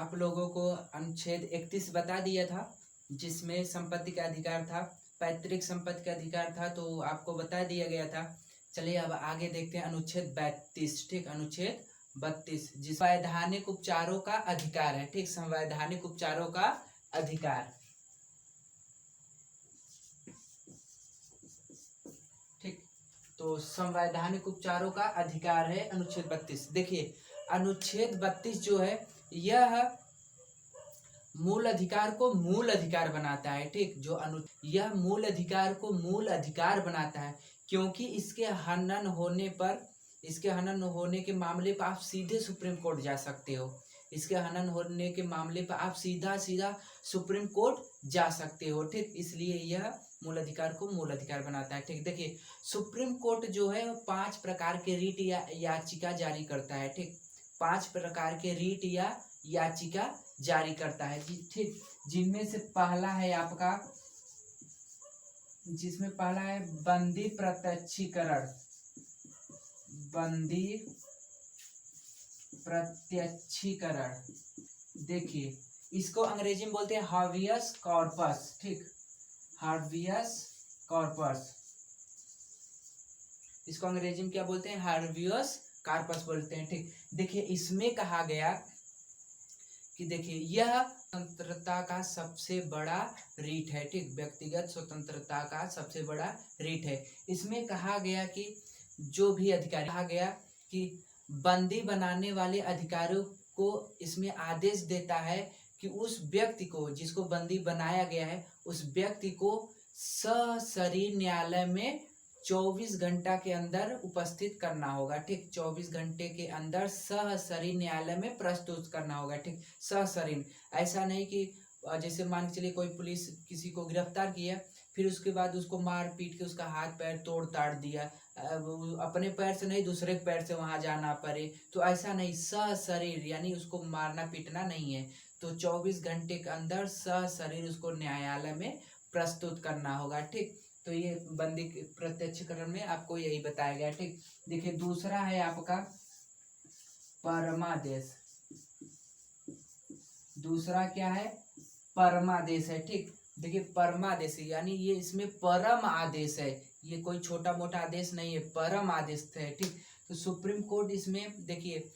आप लोगों को अनुच्छेद 31 बता दिया था, जिसमें संपत्ति का अधिकार था, पैतृक संपत्ति का अधिकार था, तो आपको बता दिया गया था। चलिए अब आगे देखते हैं अनुच्छेद 32। ठीक, अनुच्छेद 32 जिस संवैधानिक उपचारों का अधिकार है। ठीक, संवैधानिक उपचारों का अधिकार। ठीक, तो संवैधानिक उपचारों का अधिकार है अनुच्छेद 32। देखिए अनुच्छेद 32 जो है यह मूल अधिकार को मूल अधिकार बनाता है। ठीक, यह मूल अधिकार को मूल अधिकार बनाता है, क्योंकि इसके हनन होने के मामले पर आप सीधे सुप्रीम कोर्ट जा सकते हो। इसके हनन होने के मामले पर आप सीधा सुप्रीम कोर्ट जा सकते हो। ठीक, इसलिए यह मूल अधिकार को मूल अधिकार बनाता है। ठीक, देखिए सुप्रीम कोर्ट जो है 5 प्रकार के रीट या याचिका जारी करता है। ठीक, 5 प्रकार के रीट या याचिका जारी करता है। ठीक, जिनमें से पहला है आपका, जिसमें पहला है बंदी प्रत्यक्षीकरण। बंदी प्रत्यक्षीकरण, देखिए इसको अंग्रेजी में बोलते हैं हार्बियस कॉर्पस। ठीक, हार्बियस कॉर्पस, इसको अंग्रेजी में क्या बोलते हैं? हार्बियस कॉर्पस बोलते हैं। ठीक, देखिए इसमें कहा गया कि देखिए यह स्वतंत्रता का सबसे बड़ा रीट है। ठीक, व्यक्तिगत स्वतंत्रता का सबसे बड़ा रीट है। इसमें कहा गया कि जो भी अधिकारी, कहा गया कि बंदी बनाने वाले अधिकारियों को इसमें आदेश देता है कि उस व्यक्ति को, जिसको बंदी बनाया गया है, उस व्यक्ति को सशरीर न्यायालय में 24 घंटा के अंदर उपस्थित करना होगा। ठीक, 24 घंटे के अंदर सशरीर न्यायालय में प्रस्तुत करना होगा। ठीक, सशरीर, ऐसा नहीं कि जैसे मान के चलिए कोई पुलिस किसी को गिरफ्तार किया, फिर उसके बाद उसको मार पीट के उसका हाथ पैर तोड़ ताड़ दिया, अपने पैर से नहीं दूसरे के पैर से वहां जाना पड़े, तो ऐसा नहीं, सशरीर यानी उसको मारना पीटना नहीं है। तो 24 घंटे के अंदर सशरीर उसको न्यायालय में प्रस्तुत करना होगा। ठीक, तो ये बंदी प्रत्यक्षीकरण में आपको यही बताया गया। ठीक, देखिए दूसरा है आपका परमादेश। दूसरा क्या है? परमादेश है। ठीक, देखिए परमादेश यानी ये इसमें परम आदेश है, ये कोई छोटा मोटा आदेश नहीं है, परम आदेश है। ठीक, तो सुप्रीम कोर्ट इसमें देखिए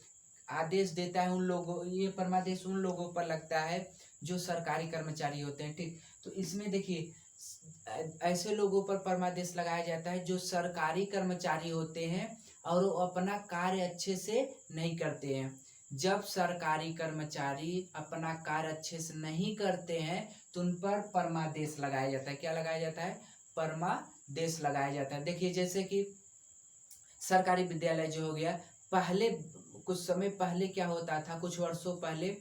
आदेश देता है उन लोगों, ये परमादेश उन लोगों पर लगता है जो सरकारी कर्मचारी होते हैं। ठीक, तो इसमें देखिए ऐसे लोगों पर परमादेश लगाया जाता है जो सरकारी कर्मचारी होते हैं और वो अपना कार्य अच्छे से नहीं करते हैं। जब सरकारी कर्मचारी अपना कार्य अच्छे से नहीं करते हैं तो उन पर परमादेश लगाया जाता है। क्या लगाया जाता है? परमादेश लगाया जाता है। देखिए जैसे कि सरकारी विद्यालय जो हो गया, पहले कुछ समय पहले क्या होता था, कुछ वर्षों पहले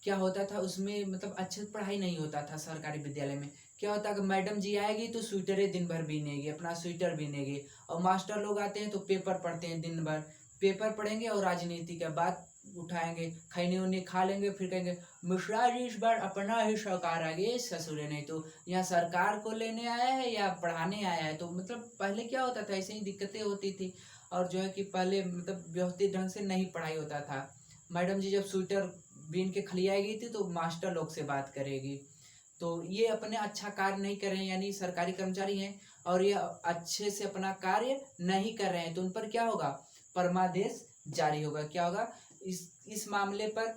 क्या होता था, उसमें मतलब अच्छे से पढ़ाई नहीं होता था सरकारी विद्यालय में। क्या होता है कि मैडम जी आएगी तो स्वेटरे दिन भर बीनेगी, अपना स्वेटर बीनेगी, और मास्टर लोग आते हैं तो पेपर पढ़ते हैं, दिन भर पेपर पढ़ेंगे और राजनीति का बात उठाएंगे, खैनी उन्नी खा लेंगे, फिर कहेंगे मिश्रा जी इस बार अपना ही सरकार आ गई, ससुरे नहीं तो यहाँ सरकार को लेने आया है या पढ़ाने आया है। तो मतलब पहले क्या होता था, ऐसे ही दिक्कतें होती थी, और जो है कि पहले मतलब व्यवस्थित ढंग से नहीं पढ़ाई होता था। मैडम जी जब स्वेटर बीन के खलियाएगी थी तो मास्टर लोग से बात करेगी। तो ये अपने अच्छा कार्य नहीं कर रहे हैं, यानी सरकारी कर्मचारी हैं और ये अच्छे से अपना कार्य नहीं कर रहे हैं, तो उन पर क्या होगा? परमादेश जारी होगा। क्या होगा? इस मामले पर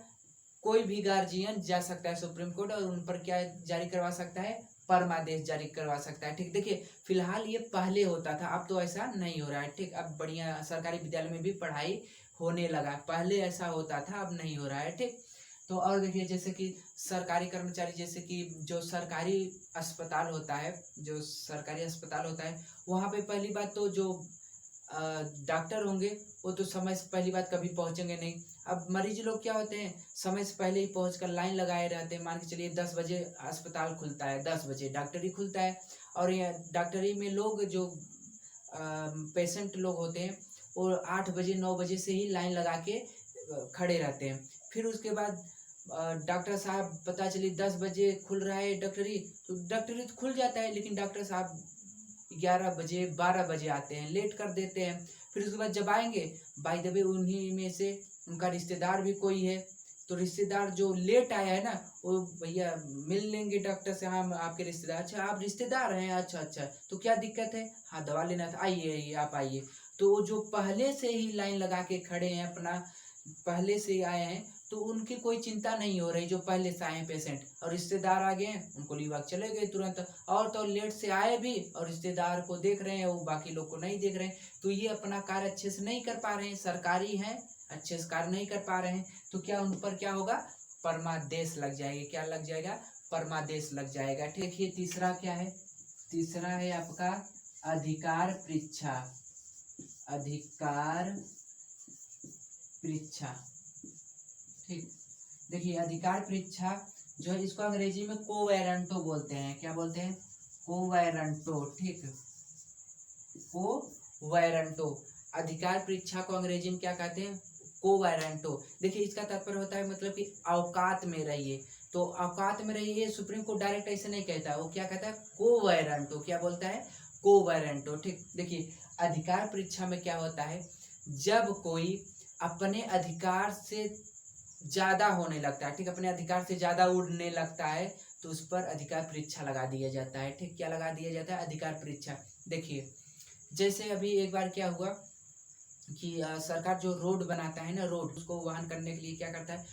कोई भी गार्जियन जा सकता है सुप्रीम कोर्ट और उन पर क्या जारी करवा सकता है? परमादेश जारी करवा सकता है। ठीक, देखिए फिलहाल ये पहले होता था, अब तो ऐसा नहीं हो रहा है। ठीक, अब बढ़िया सरकारी विद्यालय में भी पढ़ाई होने लगा, पहले ऐसा होता था, अब नहीं हो रहा है। ठीक, तो और देखिए जैसे कि सरकारी कर्मचारी, जैसे कि जो सरकारी अस्पताल होता है, जो सरकारी अस्पताल होता है वहाँ पे पहली बात तो जो डॉक्टर होंगे वो तो समय से पहली बात कभी पहुंचेंगे नहीं। अब मरीज लोग क्या होते हैं, समय से पहले ही पहुंचकर लाइन लगाए रहते हैं। मान के चलिए 10 बजे अस्पताल खुलता है, 10 बजे डॉक्टरी खुलता है, और ये डॉक्टरी में लोग जो पेशेंट लोग होते हैं वो 8 बजे 9 बजे से ही लाइन लगा के खड़े रहते हैं। फिर उसके बाद डॉक्टर साहब पता चली 10 बजे खुल रहा है डॉक्टरी, तो डॉक्टरी तो खुल जाता है, लेकिन डॉक्टर साहब 11 बजे 12 बजे आते हैं, लेट कर देते हैं। फिर उसके बाद जब आएंगे, बाय द वे उन्हीं में से उनका रिश्तेदार भी कोई है तो रिश्तेदार जो लेट आया है ना, वो भैया मिल लेंगे डॉक्टर से, हाँ आपके रिश्तेदार, अच्छा आप रिश्तेदार हैं, अच्छा अच्छा तो क्या दिक्कत है, हाँ दवा लेना था, आइए आइए आप आइए। तो वो जो पहले से ही लाइन लगा के खड़े हैं, अपना पहले से ही आए हैं, तो उनकी कोई चिंता नहीं हो रही, जो पहले से आए हैं पेशेंट, और रिश्तेदार आ गए हैं उनको लीवा चले गए तुरंत, और तो लेट से आए भी और रिश्तेदार को देख रहे हैं, वो बाकी लोग को नहीं देख रहे हैं, तो ये अपना कार्य अच्छे से नहीं कर पा रहे हैं, सरकारी हैं अच्छे से कार्य नहीं कर पा रहे हैं, तो क्या उन पर क्या होगा, परमादेश लग जाएगी, क्या लग जाएगा, परमादेश लग जाएगा। देखिए तीसरा क्या है, तीसरा है आपका अधिकार परीक्षा, अधिकार परीक्षा, ठीक। देखिए अधिकार परीक्षा जो है, इसको अंग्रेजी में कोवेरेंटो बोलते हैं, क्या बोलते हैं, कोवेरेंटो, ठीक, कोवेरेंटो। अधिकार परीक्षा को अंग्रेजी में क्या कहते हैं, कोवेरेंटो। देखिए इसका तात्पर्य होता है मतलब कि औकात में रहिए, तो औकात में रहिए सुप्रीम कोर्ट डायरेक्ट ऐसे नहीं कहता, वो क्या कहता है, कोवेरेंटो, क्या बोलता है, कोवेरेंटो, ठीक। देखिए अधिकार परीक्षा में क्या होता है, जब कोई अपने अधिकार से ज्यादा होने लगता है, ठीक, अपने अधिकार से ज्यादा उड़ने लगता है, तो उस पर अधिकार परीक्षा लगा दिया जाता है, ठीक, क्या लगा दिया जाता है, अधिकार परीक्षा। देखिए जैसे अभी एक बार क्या हुआ कि सरकार जो रोड बनाता है ना, रोड उसको वाहन करने के लिए क्या करता है,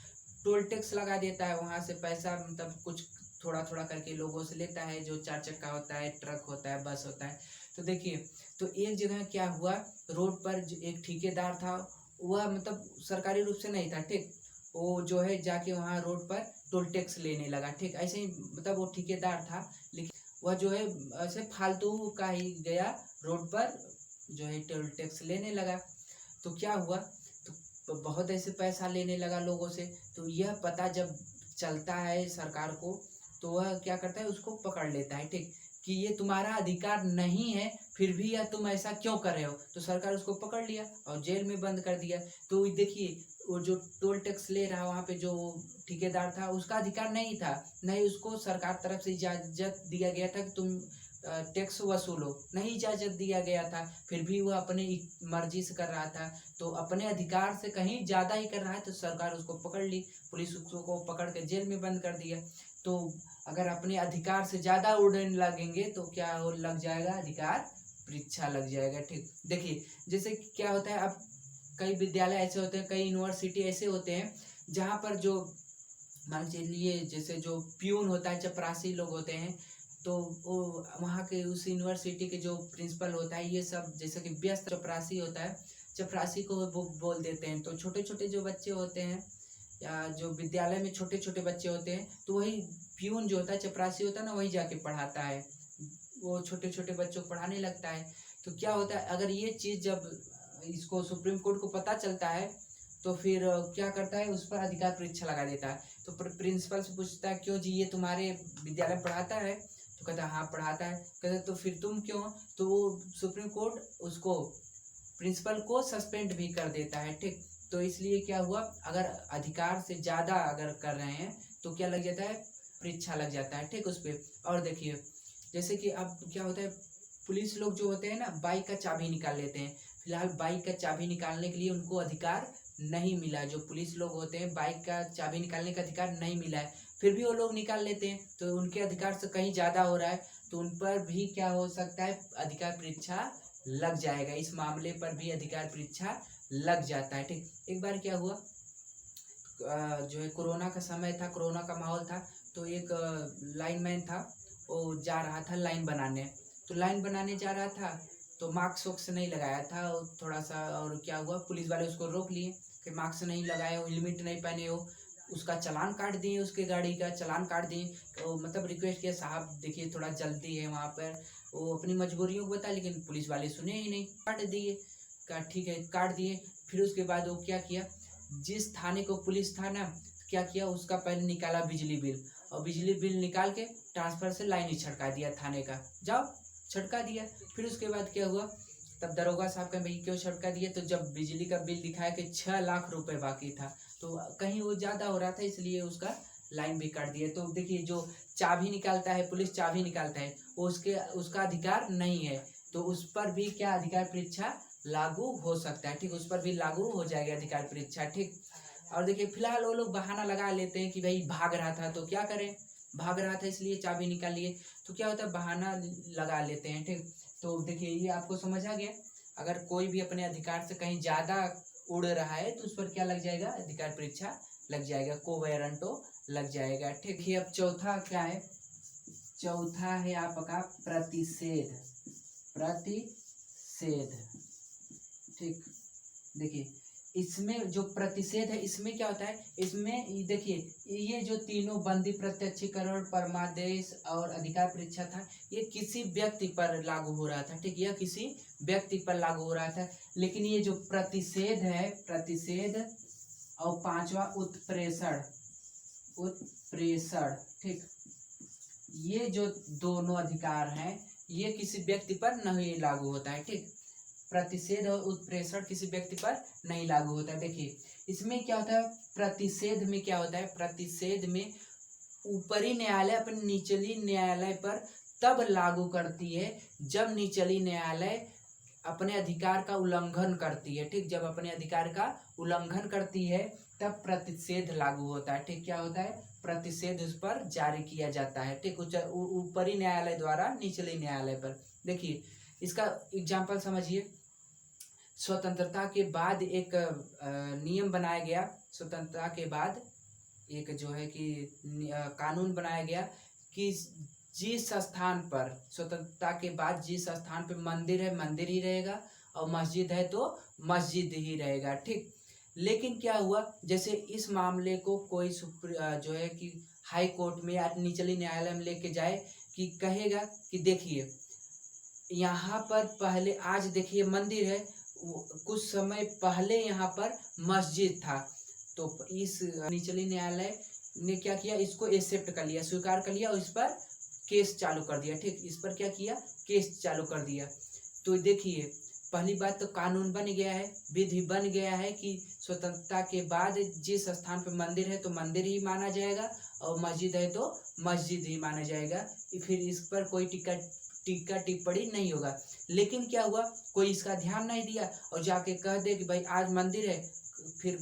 टोल टैक्स लगा देता है, वहां से पैसा मतलब कुछ थोड़ा थोड़ा करके लोगों से लेता है, जो चार चक्का होता है, ट्रक होता है, बस होता है। तो देखिए तो एक जगह क्या हुआ, रोड पर एक ठेकेदार था, वह मतलब सरकारी रूप से नहीं था, ठीक, वो जो है जाके वहाँ रोड पर टोल टैक्स लेने लगा, ठीक, ऐसे ही मतलब वो ठेकेदार था, लेकिन वह जो है ऐसे फालतू का ही गया रोड पर जो है टोल टैक्स लेने लगा। तो क्या हुआ, तो बहुत ऐसे पैसा लेने लगा लोगों से, तो यह पता जब चलता है सरकार को, तो वह क्या करता है, उसको पकड़ लेता है, ठीक, कि ये तुम्हारा अधिकार नहीं है, फिर भी यह तुम ऐसा क्यों कर रहे हो, तो सरकार उसको पकड़ लिया और जेल में बंद कर दिया। तो देखिए वो जो टोल टैक्स ले रहा वहाँ पे जो ठेकेदार था, उसका अधिकार नहीं था, नहीं उसको सरकार तरफ से इजाजत दिया गया था कि तुम टैक्स वसूलो, नहीं इजाजत दिया गया था, फिर भी वह अपनी मर्जी से कर रहा था, तो अपने अधिकार से कहीं ज्यादा ही कर रहा है, तो सरकार उसको पकड़ ली, पुलिस उसको पकड़ के जेल में बंद कर दिया। तो अगर अपने अधिकार से ज्यादा उड़ने लगेंगे तो क्या हो लग जाएगा, अधिकार परीक्षा लग जाएगा, ठीक। देखिए जैसे क्या होता है, अब कई विद्यालय ऐसे होते हैं, कई यूनिवर्सिटी ऐसे होते हैं जहाँ पर जो मान चलिए जैसे जो प्यून होता है, चपरासी लोग होते हैं, तो वो वहाँ के उस यूनिवर्सिटी के जो प्रिंसिपल होता है, ये सब जैसे कि व्यस्त चपरासी होता है, चपरासी को वो बोल देते हैं, तो छोटे छोटे जो बच्चे होते हैं या जो विद्यालय में छोटे छोटे बच्चे होते हैं, तो वही प्यून जो होता है, चपरासी होता है ना, वही जाके पढ़ाता है, वो छोटे छोटे बच्चों को पढ़ाने लगता है। तो क्या होता है, अगर ये चीज़ जब इसको सुप्रीम कोर्ट को पता चलता है, तो फिर क्या करता है, उस पर अधिकार परीक्षा लगा देता है। तो प्रिंसिपल से पूछता है, क्यों जी ये तुम्हारे विद्यालय पढ़ाता है, तो कहता है हाँ पढ़ाता है, कहते तो फिर तुम क्यों, तो वो सुप्रीम कोर्ट उसको प्रिंसिपल को सस्पेंड भी कर देता है, ठीक। तो इसलिए क्या हुआ, अगर अधिकार से ज्यादा अगर कर रहे हैं तो क्या लग जाता है, परीक्षा लग जाता है, ठीक, उस पर। और देखिए जैसे कि अब क्या होता है, पुलिस लोग जो होते हैं ना, बाइक का चाबी निकाल लेते हैं, फिलहाल बाइक का चाबी निकालने के लिए उनको अधिकार नहीं मिला है, जो पुलिस लोग होते हैं बाइक का चाबी निकालने का अधिकार नहीं मिला है, फिर भी वो लोग निकाल लेते हैं, तो उनके अधिकार से कहीं ज्यादा हो रहा है, तो उन पर भी क्या हो सकता है, अधिकार परीक्षा लग जाएगा, इस मामले पर भी अधिकार परीक्षा लग जाता है, ठीक। एक बार क्या हुआ, जो है कोरोना का समय था, कोरोना का माहौल था, तो एक लाइनमैन था, वो जा रहा था लाइन बनाने, तो लाइन बनाने जा रहा था, तो मास्क वोक्स नहीं लगाया था थोड़ा सा, और क्या हुआ, पुलिस वाले उसको रोक लिए कि मास्क नहीं लगाए हो, हेलमेट नहीं पहने हो, उसका चालान काट दिए, उसके गाड़ी का चालान काट दिए। तो मतलब रिक्वेस्ट किया, साहब देखिए थोड़ा जल्दी है वहाँ पर, वो अपनी मजबूरियों को बता, लेकिन पुलिस वाले सुने ही नहीं, काट दिए, का ठीक है काट दिए। फिर उसके बाद वो क्या किया, जिस थाने को पुलिस था ना, क्या किया, उसका पहले निकाला बिजली बिल, और बिजली बिल निकाल के ट्रांसफर से लाइन ही छटका दिया थाने का, जाओ छटका दिया। फिर उसके बाद क्या हुआ, तब दरोगा साहब का भाई क्यों छटका दिया, तो जब बिजली का बिल दिखाया कि 6 लाख रुपए बाकी था, तो कहीं वो ज्यादा हो रहा था, इसलिए उसका लाइन भी काट दिया। तो देखिए जो चाबी निकालता है, पुलिस चाबी निकालता है, वो उसका अधिकार नहीं है, तो उस पर भी क्या अधिकार परीक्षा लागू हो सकता है, ठीक, उस पर भी लागू हो जाएगा अधिकार परीक्षा, ठीक। और देखिए फिलहाल वो लोग बहाना लगा लेते हैं कि भाई भाग रहा था, तो क्या करें, भाग रहा था इसलिए चाबी निकाल लिए, तो क्या होता है बहाना लगा लेते हैं। ठीक, तो देखिए ये आपको समझ आ गया। अगर कोई भी अपने अधिकार से कहीं ज्यादा उड़ रहा है तो उस पर क्या लग जाएगा, अधिकार परीक्षा लग जाएगा, को वारंटो लग जाएगा। ठीक है, अब चौथा क्या है, चौथा है आपका प्रतिषेध। प्रतिषेध, ठीक, देखिए इसमें जो प्रतिषेध है इसमें क्या होता है, इसमें देखिए ये जो तीनों बंदी, प्रत्यक्षीकरण, परमादेश और अधिकार परीक्षा था, ये किसी व्यक्ति पर लागू हो रहा था। ठीक, यह किसी व्यक्ति पर लागू हो रहा था। लेकिन ये जो प्रतिषेध है, प्रतिषेध और पांचवा उत्प्रेषण, उत्प्रेषण, ठीक, ये जो दोनों अधिकार हैं ये किसी व्यक्ति पर नहीं लागू होता है। ठीक, प्रतिषेध और उत्प्रेषण किसी व्यक्ति पर नहीं लागू होता है। देखिए इसमें क्या होता है, प्रतिषेध में क्या होता है, प्रतिषेध में ऊपरी न्यायालय अपने निचली न्यायालय पर तब लागू करती है जब निचली न्यायालय अपने अधिकार का उल्लंघन करती है। ठीक, जब अपने अधिकार का उल्लंघन करती है तब प्रतिषेध लागू होता है। ठीक, क्या होता है, प्रतिषेध उस पर जारी किया जाता है। ठीक, ऊपरी न्यायालय द्वारा निचले न्यायालय पर। देखिए इसका एग्जाम्पल समझिए, स्वतंत्रता के बाद एक नियम बनाया गया, स्वतंत्रता के बाद एक जो है कि कानून बनाया गया कि जिस स्थान पर, स्वतंत्रता के बाद जिस स्थान पर मंदिर है मंदिर ही रहेगा और मस्जिद है तो मस्जिद ही रहेगा। ठीक, लेकिन क्या हुआ, जैसे इस मामले को कोई जो है कि हाई कोर्ट में या निचले न्यायालय में लेके जाए कि कहेगा कि देखिए यहाँ पर पहले, आज देखिए मंदिर है, कुछ समय पहले यहाँ पर मस्जिद था, तो इस निचले न्यायालय ने क्या किया, इसको एक्सेप्ट कर लिया, स्वीकार कर लिया और इस पर केस चालू कर दिया। ठीक, इस पर क्या किया, केस चालू कर दिया। तो देखिए पहली बात तो कानून बन गया है, विधि बन गया है कि स्वतंत्रता के बाद जिस स्थान पर मंदिर है तो मंदिर ही माना जाएगा और मस्जिद है तो मस्जिद ही माना जाएगा, फिर इस पर कोई टीका टिप्पणी नहीं होगा। लेकिन क्या हुआ, कोई इसका ध्यान नहीं दिया और जाके कह दे कि भाई आज मंदिर है, फिर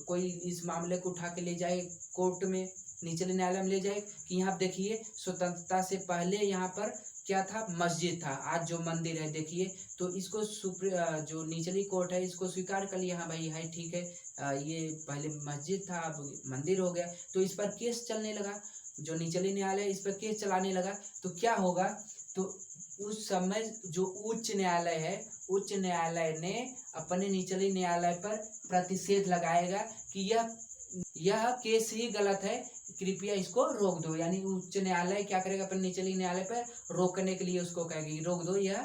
कोई इस मामले को उठा के ले जाए कोर्ट में, निचले न्यायालय में ले जाए कि यहाँ देखिए स्वतंत्रता से पहले यहाँ पर क्या था, मस्जिद था, आज जो मंदिर है देखिए, तो इसको जो निचली कोर्ट है इसको स्वीकार कर लिया, हाँ भाई है ठीक है, ये पहले मस्जिद था अब मंदिर हो गया, तो इस पर केस चलने लगा, जो निचले न्यायालय इस पर केस चलाने लगा। तो क्या होगा, तो उस समय जो उच्च न्यायालय है, उच्च न्यायालय ने अपने निचले न्यायालय पर प्रतिषेध लगाएगा कि यह केस ही गलत है, कृपया इसको रोक दो। यानी उच्च न्यायालय क्या करेगा, अपने निचले न्यायालय पर रोकने के लिए उसको कहेगी रोक दो, यह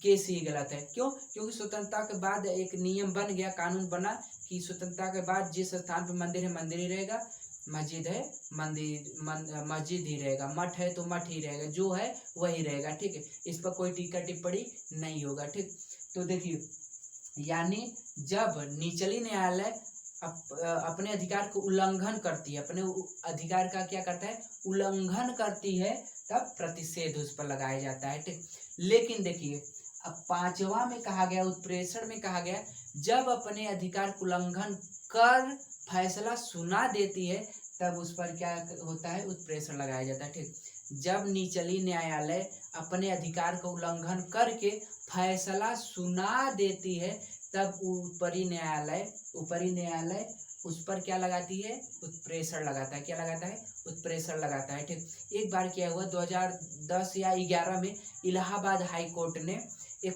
केस ही गलत है। क्यों, क्योंकि स्वतंत्रता के बाद एक नियम बन गया, कानून बना कि स्वतंत्रता के बाद जिस स्थान पर मंदिर है मंदिर ही रहेगा, मस्जिद है मस्जिद ही रहेगा, मठ है तो मठ ही रहेगा, जो है वही रहेगा। ठीक है, इस पर कोई टीका टिप्पणी नहीं होगा। ठीक, तो देखिए यानी जब निचली न्यायालय अपने अधिकार को उल्लंघन करती है, अपने अधिकार का क्या करता है, उल्लंघन करती है, तब प्रतिषेध उस पर लगाया जाता है। ठीक, लेकिन देखिए अब पांचवा में कहा गया, उत्प्रेषण में कहा गया, जब अपने अधिकार को उल्लंघन कर फैसला सुना देती है तब उस पर क्या होता है, उत्प्रेषण लगाया जाता है। ठीक, जब निचली न्यायालय अपने अधिकार का उल्लंघन करके फैसला सुना देती है तब ऊपरी न्यायालय उस पर क्या लगाती है, उत्प्रेषण लगाता है। क्या लगाता है, उत्प्रेषण लगाता है। ठीक, एक बार क्या हुआ, 2010 या 11 में इलाहाबाद हाई कोर्ट ने एक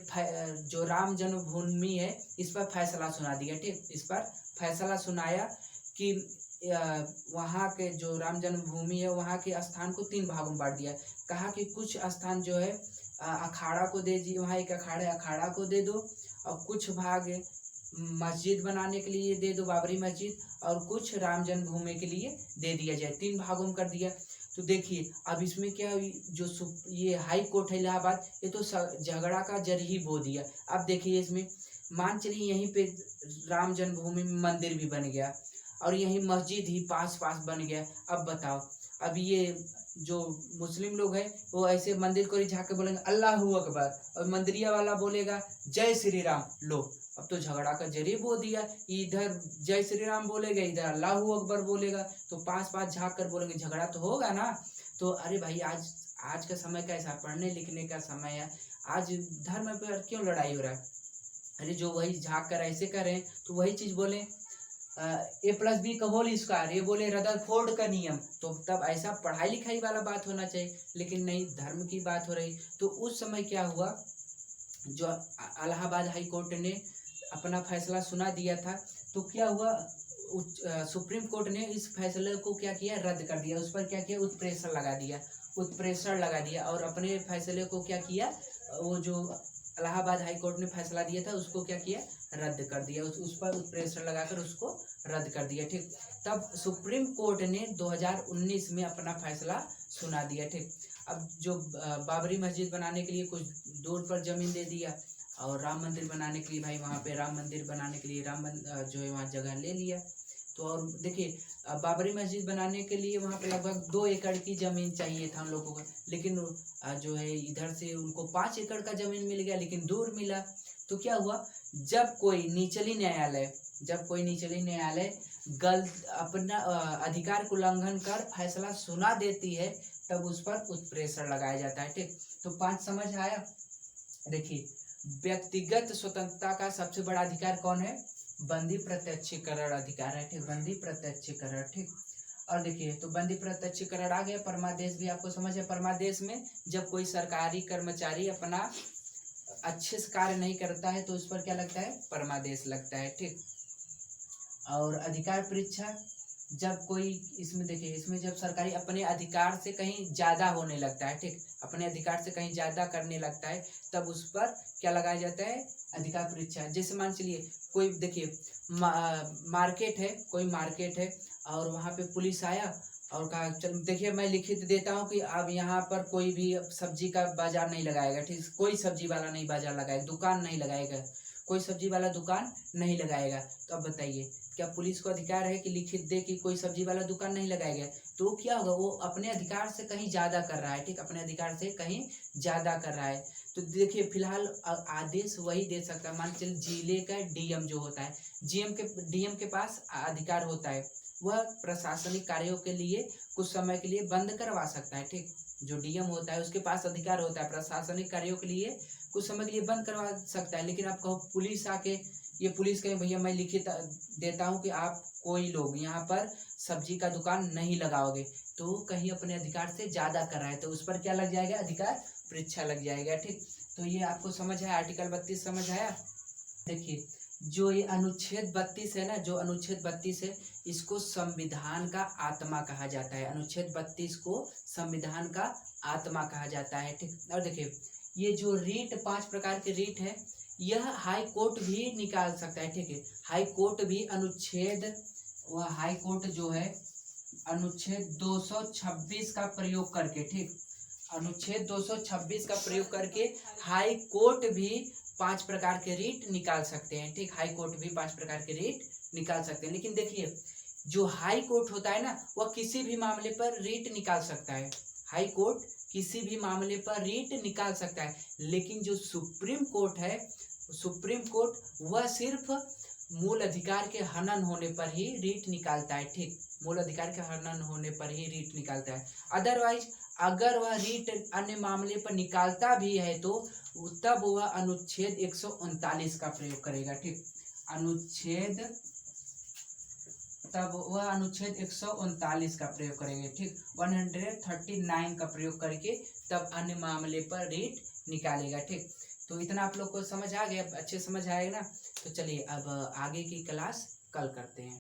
जो राम जन्मभूमि है इस पर फैसला सुना दिया। ठीक, इस पर फैसला सुनाया कि वहाँ के जो राम जन्मभूमि है वहाँ के स्थान को 3 भागों में बांट दिया। कहा कि कुछ स्थान जो है अखाड़ा को दे दी, वहाँ एक अखाड़ा को दे दो, और कुछ भाग मस्जिद बनाने के लिए दे दो, बाबरी मस्जिद, और कुछ राम जन्मभूमि के लिए दे दिया जाए, 3 भागों में कर दिया। तो देखिए अब इसमें क्या, जो ये हाई कोर्ट है इलाहाबाद, ये तो झगड़ा का जड़ ही बो दिया। अब देखिए इसमें मान चलिए यहीं पे राम जन्मभूमि में मंदिर भी बन गया और यही मस्जिद ही पास पास बन गया। अब बताओ, अब ये जो मुस्लिम लोग हैं वो ऐसे मंदिर को रिझा के बोलेंगे अल्लाहू अकबर, और मंदिरिया वाला बोलेगा जय श्री राम। लो, अब तो झगड़ा का जरिए बो दिया, इधर जय श्री राम बोलेगा, इधर अल्लाहू अकबर बोलेगा, तो पास पास झाँक कर बोलेंगे, झगड़ा तो होगा ना। तो अरे भाई, आज का समय कैसा, पढ़ने लिखने का समय है, आज धर्म पर क्यों लड़ाई हो रहा है। अरे जो वही झाँक कर ऐसे करें तो वही चीज बोले A+B का होल स्क्वायर, ये बोले रदरफोर्ड का नियम, तो तब ऐसा पढ़ाई लिखाई वाला बात होना चाहिए, लेकिन नहीं, धर्म की बात हो रही। तो उस समय क्या हुआ, जो इलाहाबाद हाई कोर्ट ने अपना फैसला सुना दिया था, तो क्या हुआ, सुप्रीम कोर्ट ने इस फैसले को क्या किया, रद्द कर दिया, उस पर क्या किया, उत्प्रेषर लगा दिया, और अपने फैसले को क्या किया, वो जो इलाहाबाद हाई कोर्ट ने फैसला दिया था उसको क्या किया, रद्द कर दिया, उस पर प्रेशर लगाकर उसको रद्द कर दिया। ठीक, तब सुप्रीम कोर्ट ने 2019 में अपना फैसला सुना दिया। ठीक, अब जो बाबरी मस्जिद बनाने के लिए कुछ दूर पर जमीन दे दिया, और राम मंदिर बनाने के लिए भाई वहाँ पे राम मंदिर बनाने के लिए जो है वहाँ जगह ले लिया। तो और देखिए, बाबरी मस्जिद बनाने के लिए वहाँ पे लगभग 2 एकड़ की जमीन चाहिए था हम लोगों को, लेकिन जो है इधर से उनको 5 एकड़ का जमीन मिल गया, लेकिन दूर मिला। तो क्या हुआ, जब कोई निचली न्यायालय अपना अधिकार को उल्लंघन कर फैसला सुना देती है, तब उस पर उत्प्रेषर लगाया जाता है। ठीक, तो 5 समझ आया। देखिए, व्यक्तिगत स्वतंत्रता का सबसे बड़ा अधिकार कौन है, बंदी प्रत्यक्षीकरण अधिकार है। ठीक, बंदी प्रत्यक्षीकरण। ठीक, और देखिए, तो बंदी प्रत्यक्षीकरण आ गया। परमादेश भी आपको समझ है, परमादेश में जब कोई सरकारी कर्मचारी अपना अच्छे से कार्य नहीं करता है तो उस पर क्या लगता है, परमादेश लगता है। ठीक, और अधिकार परीक्षा, जब कोई इसमें देखिए, इसमें जब सरकारी अपने अधिकार से कहीं ज्यादा होने लगता है, ठीक, अपने अधिकार से कहीं ज्यादा करने लगता है, तब उस पर क्या लगाया जाता है, अधिकार परीक्षा। जैसे मान चलिए कोई देखिए कोई मार्केट है और वहाँ पे पुलिस आया और कहा चल देखिए मैं लिखित देता हूँ कि अब यहाँ पर कोई भी सब्जी का बाजार नहीं लगाएगा। ठीक, कोई सब्जी वाला नहीं बाजार लगाएगा, दुकान नहीं लगाएगा, कोई सब्जी वाला दुकान नहीं लगाएगा। तो अब बताइए, क्या पुलिस को अधिकार है कि लिखित दे कि कोई सब्जी वाला दुकान नहीं लगाएगा? तो क्या होगा, वो अपने अधिकार से कहीं ज्यादा कर रहा है। ठीक, अपने अधिकार से कहीं ज्यादा कर रहा है। तो देखिए, फिलहाल आदेश वही दे सकता है, मान चलिए जिले का डीएम जो होता है, डीएम के पास अधिकार होता है, वह प्रशासनिक कार्यों के लिए कुछ समय के लिए बंद करवा सकता है। ठीक, जो डीएम होता है उसके पास अधिकार होता है प्रशासनिक कार्यों के लिए कुछ समय के लिए बंद करवा सकता है। लेकिन आप कहो पुलिस आके, ये पुलिस कहे भैया मैं लिखित देता हूँ कि आप कोई लोग यहाँ पर सब्जी का दुकान नहीं लगाओगे, तो कहीं अपने अधिकार से ज्यादा कर रहा है, तो उस पर क्या लग जाएगा, अधिकार परीक्षा लग जाएगा। ठीक, तो ये आपको समझ आया, आर्टिकल 32 समझ आया। देखिए, जो ये अनुच्छेद 32 है ना, जो अनुच्छेद 32 है, इसको संविधान का आत्मा कहा जाता है। अनुच्छेद 32 को संविधान का आत्मा कहा जाता है। ठीक, और देखिए, ये जो रीट 5 प्रकार के रीट है, यह हाई कोर्ट भी निकाल सकता है। ठीक है, हाई कोर्ट भी हाई कोर्ट जो है अनुच्छेद 226 का प्रयोग करके, ठीक, अनुच्छेद 226 का प्रयोग करके हाई कोर्ट भी 5 प्रकार के रीट निकाल सकते हैं। ठीक, हाई कोर्ट भी 5 प्रकार के रीट निकाल सकते हैं। लेकिन देखिए, जो हाई कोर्ट होता है ना, वह किसी भी मामले पर रीट निकाल सकता है। हाई कोर्ट किसी भी मामले पर रीट निकाल सकता है, लेकिन जो सुप्रीम कोर्ट है, सुप्रीम कोर्ट वह सिर्फ मूल अधिकार के हनन होने पर ही रीट निकालता है। ठीक, मूल अधिकार के हनन होने पर ही रीट निकालता है। अदरवाइज अगर वह रीट अन्य मामले पर निकालता भी है तो तब वह अनुच्छेद 139 का प्रयोग करेगा। ठीक, तब वह अनुच्छेद 139 का प्रयोग करेंगे। ठीक, 139 का प्रयोग करके तब अन्य मामले पर रीट निकालेगा। ठीक, तो इतना आप लोग को समझ आ गया, अच्छे समझ आएगा ना। तो चलिए अब आगे की क्लास कल करते हैं।